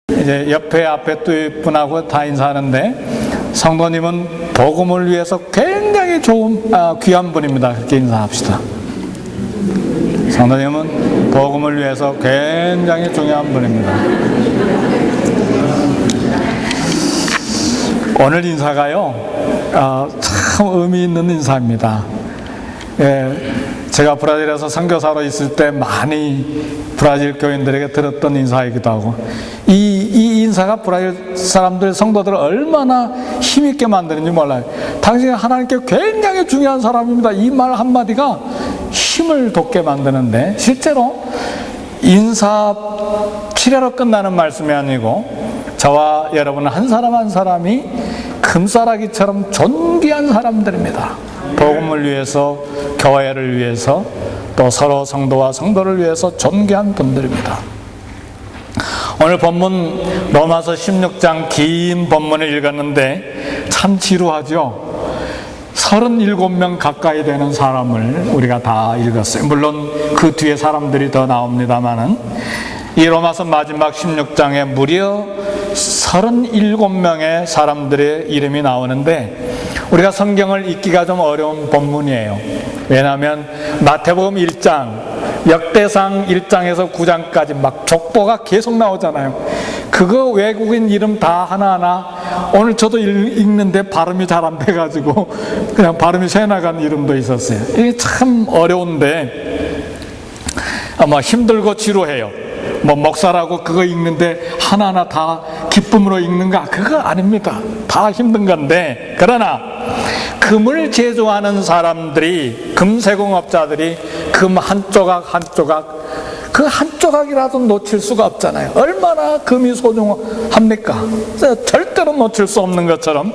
이제 옆에 앞에 또 분하고 다 인사하는데, 성도님은 복음을 위해서 굉장히 좋은 귀한 분입니다. 그렇게 인사합시다. 성도님은 복음을 위해서 굉장히 중요한 분입니다. 오늘 인사가요, 참 의미 있는 인사입니다. 제가 브라질에서 선교사로 있을 때 많이 브라질 교인들에게 들었던 인사이기도 하고, 이 인사가 브라질 사람들, 성도들을 얼마나 힘있게 만드는지 몰라요. 당신이 하나님께 굉장히 중요한 사람입니다. 이 말 한마디가 힘을 돋게 만드는데, 실제로 인사 필요로 끝나는 말씀이 아니고, 저와 여러분 한 사람 한 사람이 금싸라기처럼 존귀한 사람들입니다. 복음을 위해서, 교회를 위해서, 또 서로 성도와 성도를 위해서 존귀한 분들입니다. 오늘 본문 로마서 16장 긴 본문을 읽었는데 참 지루하죠. 37명 가까이 되는 사람을 우리가 다 읽었어요. 물론 그 뒤에 사람들이 더 나옵니다만은, 이 로마서 마지막 16장에 무려 37명의 사람들의 이름이 나오는데, 우리가 성경을 읽기가 좀 어려운 본문이에요. 왜냐하면 마태복음 1장, 역대상 1장에서 9장까지 막 족보가 계속 나오잖아요. 그거 외국인 이름 다 하나하나, 오늘 저도 읽는데 발음이 잘 안 돼가지고 그냥 발음이 새나간 이름도 있었어요. 이게 참 어려운데 아마 힘들고 지루해요. 목사라고 그거 읽는데 하나하나 다 기쁨으로 읽는가? 그거 아닙니다. 다 힘든 건데, 그러나 금을 제조하는 사람들이, 금세공업자들이 금 한 조각 한 조각, 그 한 조각이라도 놓칠 수가 없잖아요. 얼마나 금이 소중합니까? 절대로 놓칠 수 없는 것처럼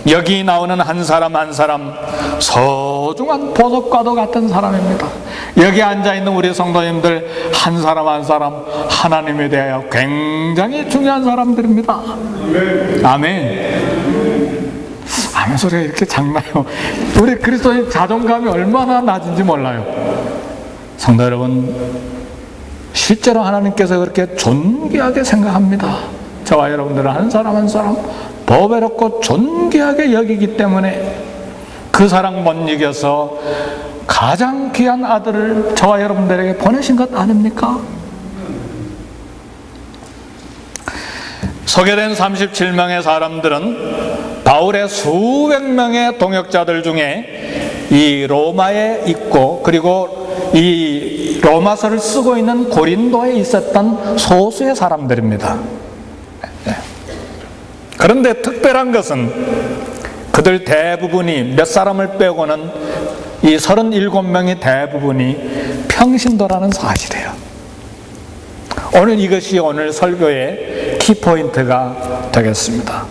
여기 나오는 한 사람 한 사람 소중한 보석과도 같은 사람입니다. 여기 앉아있는 우리 성도님들 한 사람 한 사람 하나님에 대하여 굉장히 중요한 사람들입니다. 아멘. 아멘 소리가 이렇게 작나요? 우리 그리스도인 자존감이 얼마나 낮은지 몰라요. 성도 여러분, 실제로 하나님께서 그렇게 존귀하게 생각합니다. 저와 여러분들은 한 사람 한 사람 보배롭고 존귀하게 여기기 때문에 그 사랑 못 이겨서 가장 귀한 아들을 저와 여러분들에게 보내신 것 아닙니까? 소개된 37명의 사람들은 바울의 수백 명의 동역자들 중에 이 로마에 있고, 그리고 이 로마서를 쓰고 있는 고린도에 있었던 소수의 사람들입니다. 그런데 특별한 것은 그들 대부분이, 몇 사람을 빼고는 이 37명의 대부분이 평신도라는 사실이에요. 오늘 이것이 오늘 설교의 키포인트가 되겠습니다.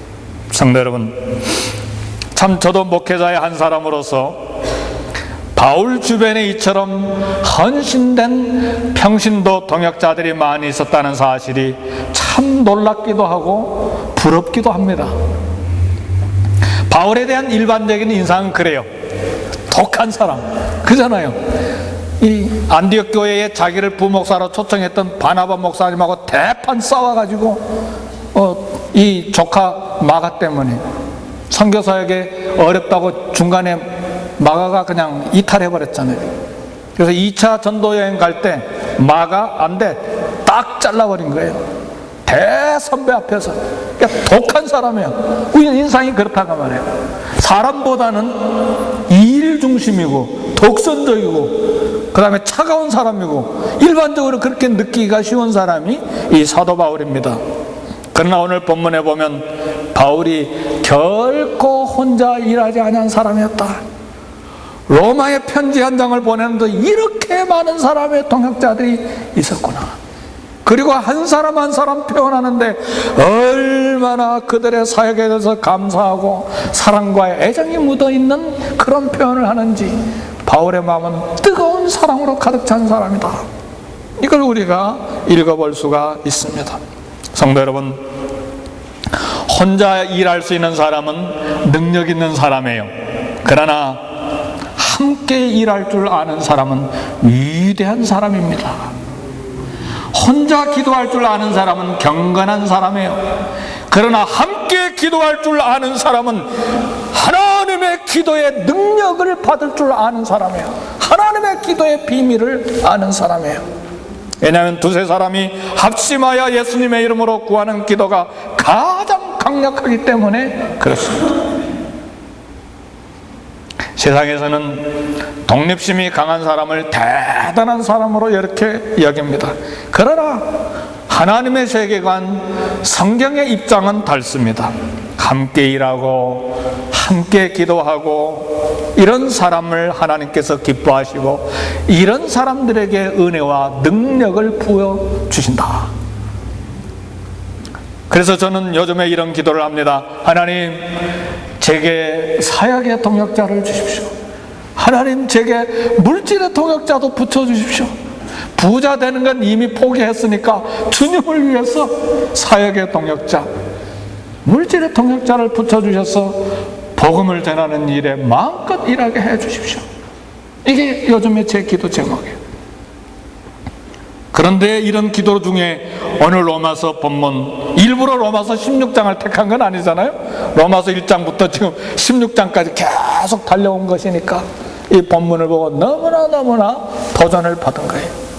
성도 여러분, 참 저도 목회자의 한 사람으로서 바울 주변에 이처럼 헌신된 평신도 동역자들이 많이 있었다는 사실이 참 놀랍기도 하고 부럽기도 합니다. 바울에 대한 일반적인 인상은 그래요. 독한 사람, 그잖아요. 이 안디옥 교회에 자기를 부목사로 초청했던 바나바 목사님하고 대판 싸워가지고 이 조카 마가 때문에 선교사에게 어렵다고 중간에 마가가 그냥 이탈해버렸잖아요. 그래서 2차 전도여행 갈 때 마가 안 돼, 딱 잘라버린 거예요. 대선배 앞에서. 그러니까 독한 사람이에요. 인상이 그렇다고 말해요. 사람보다는 일 중심이고 독선적이고 그 다음에 차가운 사람이고, 일반적으로 그렇게 느끼기가 쉬운 사람이 이 사도 바울입니다. 그러나 오늘 본문에 보면 바울이 결코 혼자 일하지 않은 사람이었다. 로마에 편지 한 장을 보내는데 이렇게 많은 사람의 동역자들이 있었구나. 그리고 한 사람 한 사람 표현하는데 얼마나 그들의 사역에 대해서 감사하고 사랑과 애정이 묻어있는 그런 표현을 하는지, 바울의 마음은 뜨거운 사랑으로 가득 찬 사람이다. 이걸 우리가 읽어볼 수가 있습니다. 성도 여러분, 혼자 일할 수 있는 사람은 능력 있는 사람이에요. 그러나 함께 일할 줄 아는 사람은 위대한 사람입니다. 혼자 기도할 줄 아는 사람은 경건한 사람이에요. 그러나 함께 기도할 줄 아는 사람은 하나님의 기도의 능력을 받을 줄 아는 사람이에요. 하나님의 기도의 비밀을 아는 사람이에요. 왜냐하면 두세 사람이 합심하여 예수님의 이름으로 구하는 기도가 가장 강력하기 때문에 그렇습니다. 세상에서는 독립심이 강한 사람을 대단한 사람으로 이렇게 여깁니다. 그러나 하나님의 세계관, 성경의 입장은 다릅니다. 함께 일하고 함께 기도하고 이런 사람을 하나님께서 기뻐하시고 이런 사람들에게 은혜와 능력을 부어주신다. 그래서 저는 요즘에 이런 기도를 합니다. 하나님, 제게 사역의 동역자를 주십시오. 하나님, 제게 물질의 동역자도 붙여주십시오. 부자 되는 건 이미 포기했으니까 주님을 위해서 사역의 동역자, 물질의 동역자를 붙여주셔서 복음을 전하는 일에 마음껏 일하게 해주십시오. 이게 요즘에 제 기도 제목이에요. 그런데 이런 기도 중에 오늘 로마서 본문, 일부러 로마서 16장을 택한 건 아니잖아요. 로마서 1장부터 지금 16장까지 계속 달려온 것이니까 이 본문을 보고 너무나 도전을 받은 거예요.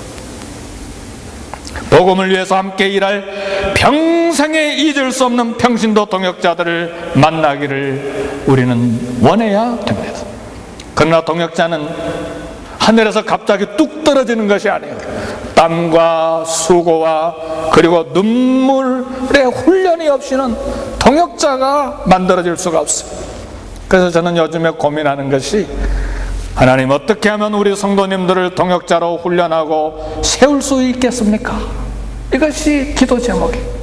복음을 위해서 함께 일할 평생에 잊을 수 없는 평신도 동역자들을 만나기를 우리는 원해야 됩니다. 그러나 동역자는 하늘에서 갑자기 뚝 떨어지는 것이 아니에요. 땀과 수고와 그리고 눈물의 훈련이 없이는 동역자가 만들어질 수가 없어요. 그래서 저는 요즘에 고민하는 것이, 하나님, 어떻게 하면 우리 성도님들을 동역자로 훈련하고 세울 수 있겠습니까? 이것이 기도 제목이에요.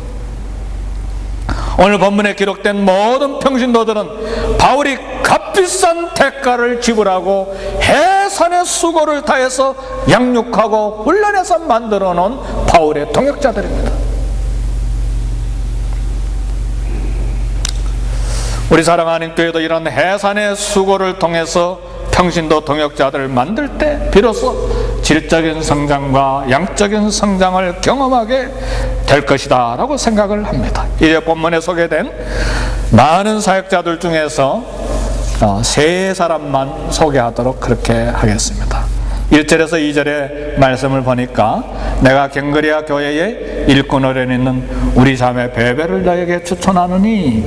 오늘 본문에 기록된 모든 평신도들은 바울이 값비싼 대가를 지불하고 해산의 수고를 다해서 양육하고 훈련해서 만들어 놓은 바울의 동역자들입니다. 우리 사랑하는 교회도 이런 해산의 수고를 통해서 평신도 동역자들을 만들 때 비로소 질적인 성장과 양적인 성장을 경험하게 될 것이다 라고 생각을 합니다. 이제 본문에 소개된 많은 사역자들 중에서 세 사람만 소개하도록 그렇게 하겠습니다. 1절에서 2절의 말씀을 보니까, 내가 갱그리아 교회의 일꾼으로 있는 우리 자매 베베를 너에게 추천하느니,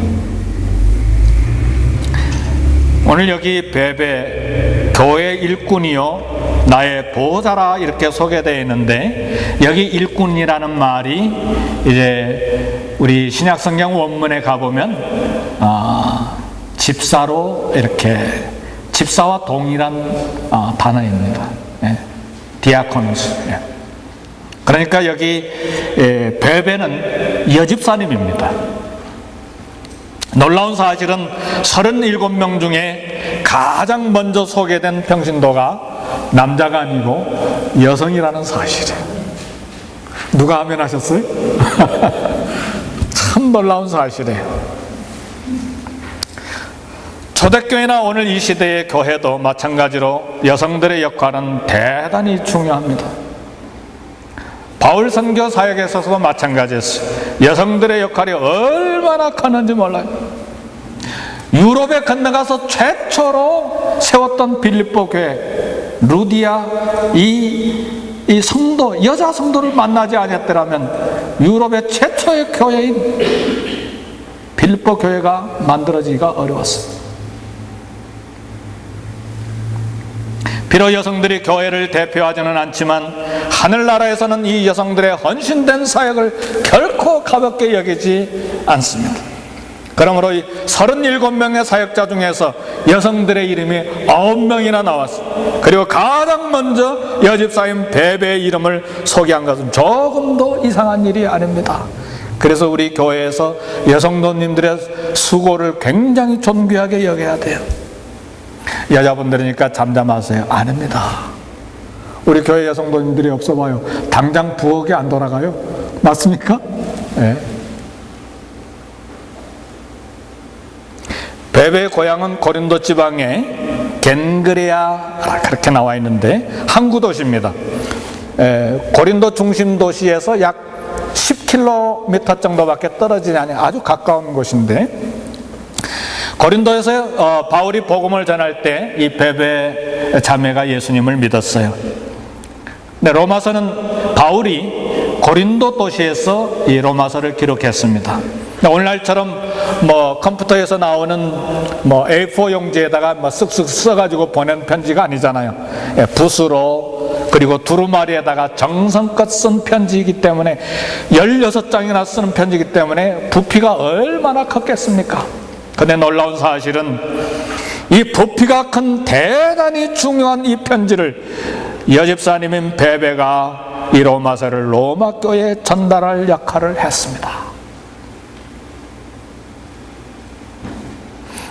오늘 여기 베베 교회 일꾼이요 나의 보호자라 이렇게 소개되어 있는데, 여기 일꾼이라는 말이 이제 우리 신약성경 원문에 가보면 집사로 이렇게, 집사와 동일한 단어입니다. 디아코노스. 그러니까 여기 베베는 여집사님입니다. 놀라운 사실은 37명 중에 가장 먼저 소개된 평신도가 남자가 아니고 여성이라는 사실이에요. 누가 아멘하셨어요? 참 놀라운 사실이에요. 초대교회나 오늘 이 시대의 교회도 마찬가지로 여성들의 역할은 대단히 중요합니다. 바울 선교 사역에 있어서도 마찬가지였어요. 여성들의 역할이 얼마나 컸는지 몰라요. 유럽에 건너가서 최초로 세웠던 빌립보 교회, 루디아, 이 성도, 여자 성도를 만나지 않았더라면 유럽의 최초의 교회인 빌립보 교회가 만들어지기가 어려웠습니다. 비록 여성들이 교회를 대표하지는 않지만 하늘나라에서는 이 여성들의 헌신된 사역을 결코 가볍게 여기지 않습니다. 그러므로 이 37명의 사역자 중에서 여성들의 이름이 9명이나 나왔습니다. 그리고 가장 먼저 여집사인 베베의 이름을 소개한 것은 조금도 이상한 일이 아닙니다. 그래서 우리 교회에서 여성도님들의 수고를 굉장히 존귀하게 여겨야 돼요. 여자분들이니까 잠잠하세요. 아닙니다. 우리 교회 여성도님들이 없어 봐요. 당장 부엌이 안 돌아가요. 맞습니까? 네. 베베의 고향은 고린도 지방의 겐그레아, 그렇게 나와 있는데 항구 도시입니다. 고린도 중심 도시에서 약 10km 정도밖에 떨어지지 않은 아주 가까운 곳인데, 고린도에서 바울이 복음을 전할 때 이 베베 자매가 예수님을 믿었어요. 근데 로마서는 바울이 고린도 도시에서 이 로마서를 기록했습니다. 오늘날처럼 컴퓨터에서 나오는 A4 용지에다가 쓱쓱 써가지고 보낸 편지가 아니잖아요. 붓으로, 그리고 두루마리에다가 정성껏 쓴 편지이기 때문에, 16장이나 쓰는 편지이기 때문에 부피가 얼마나 컸겠습니까? 근데 놀라운 사실은 이 부피가 큰 대단히 중요한 이 편지를 여집사님인 베베가 이 로마서를 로마 교회에 전달할 역할을 했습니다.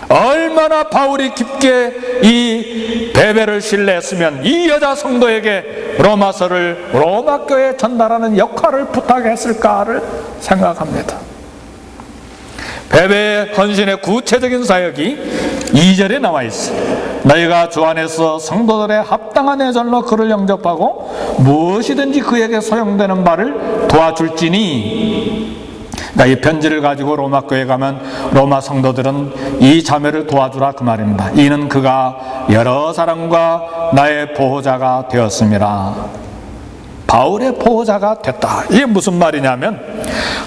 얼마나 바울이 깊게 이 베베를 신뢰했으면 이 여자 성도에게 로마서를 로마 교회에 전달하는 역할을 부탁했을까를 생각합니다. 베베의 헌신의 구체적인 사역이 2절에 나와 있어요. 너희가 주 안에서 성도들의 합당한 예절로 그를 영접하고 무엇이든지 그에게 소용되는 바를 도와줄지니. 그러니까 이 편지를 가지고 로마 교회에 가면 로마 성도들은 이 자매를 도와주라 그 말입니다. 이는 그가 여러 사람과 나의 보호자가 되었습니다. 바울의 보호자가 됐다. 이게 무슨 말이냐면,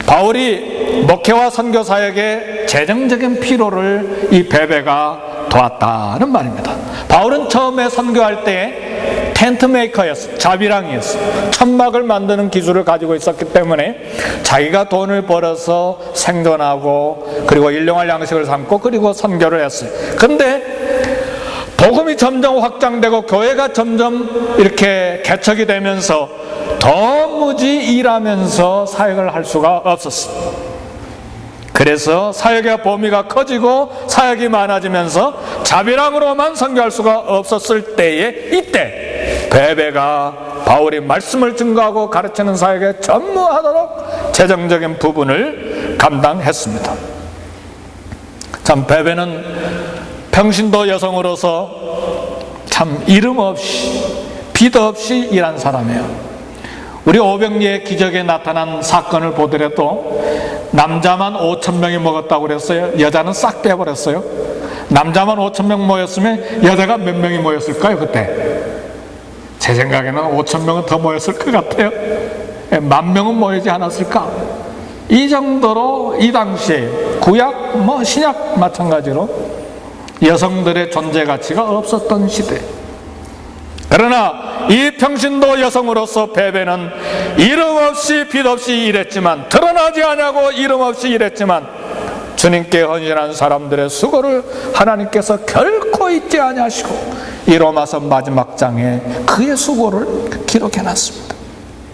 바울이 목회와 선교 사역의 재정적인 필요를 이 베베가 도왔다는 말입니다. 바울은 처음에 선교할 때 텐트 메이커였어요. 자비랑이었어요. 천막을 만드는 기술을 가지고 있었기 때문에 자기가 돈을 벌어서 생존하고, 그리고 일용할 양식을 삼고, 그리고 선교를 했어요. 그런데 복음이 점점 확장되고 교회가 점점 이렇게 개척이 되면서 도무지 일하면서 사역을 할 수가 없었어요. 그래서 사역의 범위가 커지고 사역이 많아지면서 자비랑으로만 선교할 수가 없었을 때에, 이때 베베가 바울이 말씀을 증거하고 가르치는 사역에 전무하도록 재정적인 부분을 감당했습니다. 참 베베는 평신도 여성으로서 참 이름 없이 빛 없이 일한 사람이에요. 우리 오병리의 기적에 나타난 사건을 보더라도 남자만 5,000명이 먹었다고 그랬어요. 여자는 싹 빼버렸어요. 남자만 5,000명 모였으면 여자가 몇 명이 모였을까요 그때? 제 생각에는 5,000명은 더 모였을 것 같아요. 10,000명은 모이지 않았을까? 이 정도로 이 당시에 구약 신약 마찬가지로 여성들의 존재 가치가 없었던 시대. 그러나 이 평신도 여성으로서 베베는 이름 없이 빛 없이 일했지만, 드러나지 않냐고 이름 없이 일했지만 주님께 헌신한 사람들의 수고를 하나님께서 결코 잊지 아니하시고 이 로마서 마지막 장에 그의 수고를 기록해놨습니다.